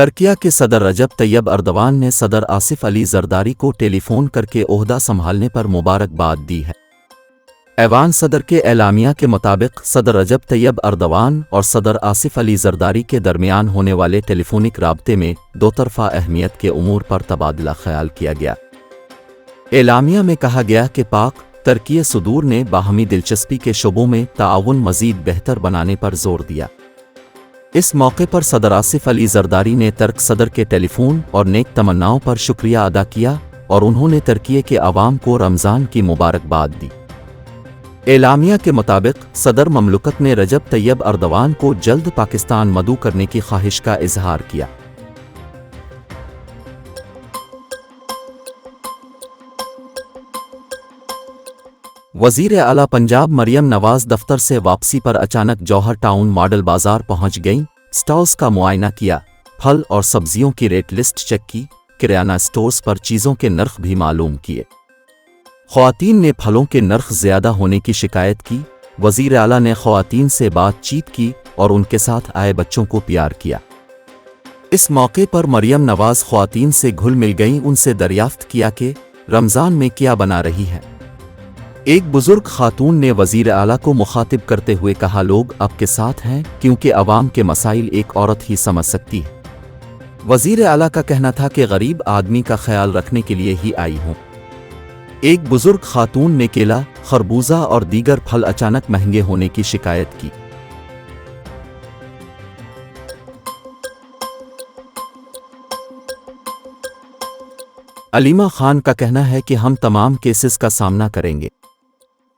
तुर्किया के सदर रजब तैयब अर्दवान ने सदर आसिफ अली जरदारी को टेलीफोन करके ओहदा संभालने पर मुबारकबाद दी है। ऐवान सदर के एलामिया के मुताबिक सदर रजब तैयब अर्दवान और सदर आसिफ अली जरदारी के दरमियान होने वाले टेलीफोनिक राब्ते में दो तरफ़ा अहमियत के उमूर पर तबादला ख्याल किया गया। एलामिया में कहा गया कि पाक तुर्की सदूर ने बाहमी दिलचस्पी के शोबों में ताआवुन मज़ीद बेहतर बनाने पर जोर दिया। इस मौके पर सदर आसिफ अली जरदारी ने तुर्क सदर के टेलीफोन और नेक तमन्नाओं पर शुक्रिया अदा किया और उन्होंने तुर्की के अवाम को रमज़ान की मुबारकबाद दी। एलामिया के मुताबिक सदर ममलकत ने रजब तैयब अर्दवान को जल्द पाकिस्तान मदऊ करने की ख्वाहिश का इजहार किया। वज़ीर आला पंजाब मरियम नवाज दफ्तर से वापसी पर अचानक जौहर टाउन मॉडल बाजार पहुंच गईं। स्टॉल्स का मुआयना किया, फल और सब्जियों की रेट लिस्ट चेक की, किराना स्टोर्स पर चीज़ों के नर्ख भी मालूम किए। ख्वातीन ने फलों के नर्ख ज़्यादा होने की शिकायत की। वज़ीर आला ने ख्वातीन से बातचीत की और उनके साथ आए बच्चों को प्यार किया। इस मौके पर मरियम नवाज ख्वातीन से घुल मिल गईं, उनसे दरियाफ्त किया कि रमज़ान में क्या बना रही है। एक बुजुर्ग खातून ने वज़ीर आला को मुखातिब करते हुए कहा, लोग आपके साथ हैं क्योंकि अवाम के मसाइल एक औरत ही समझ सकती है। वज़ीर आला का कहना था कि गरीब आदमी का ख्याल रखने के लिए ही आई हूँ। एक बुजुर्ग खातून ने केला, खरबूजा और दीगर फल अचानक महंगे होने की शिकायत की। अलीमा खान का कहना है कि हम तमाम केसेस का सामना करेंगे।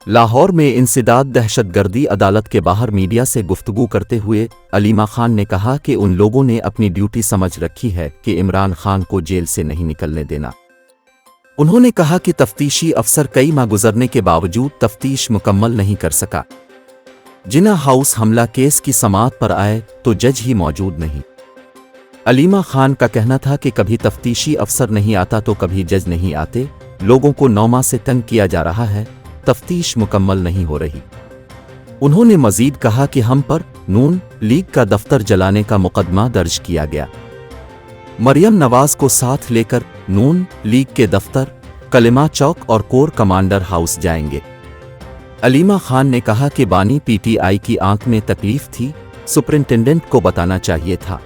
लाहौर में इंसदाद दहशतगर्दी अदालत के बाहर मीडिया से गुफ्तगू करते हुए अलीमा खान ने कहा कि उन लोगों ने अपनी ड्यूटी समझ रखी है कि इमरान खान को जेल से नहीं निकलने देना। उन्होंने कहा कि तफ्तीशी अफसर कई माह गुजरने के बावजूद तफ्तीश मुकम्मल नहीं कर सका। जिन्ना हाउस हमला केस की समाअत पर आए तो जज ही मौजूद नहीं। अलीमा खान का कहना था कि कभी तफ्तीशी अफसर नहीं आता तो कभी जज नहीं आते। लोगों को 9 माह से तंग किया जा रहा है, तफ्तीश मुकम्मल नहीं हो रही। उन्होंने मजीद कहा कि हम पर नून लीग का दफ्तर जलाने का मुकदमा दर्ज किया गया। मरियम नवाज को साथ लेकर नून लीग के दफ्तर, कलिमा चौक और कोर कमांडर हाउस जाएंगे। अलीमा खान ने कहा कि बानी PTI की आंख में तकलीफ थी, सुपरिंटेंडेंट को बताना चाहिए था।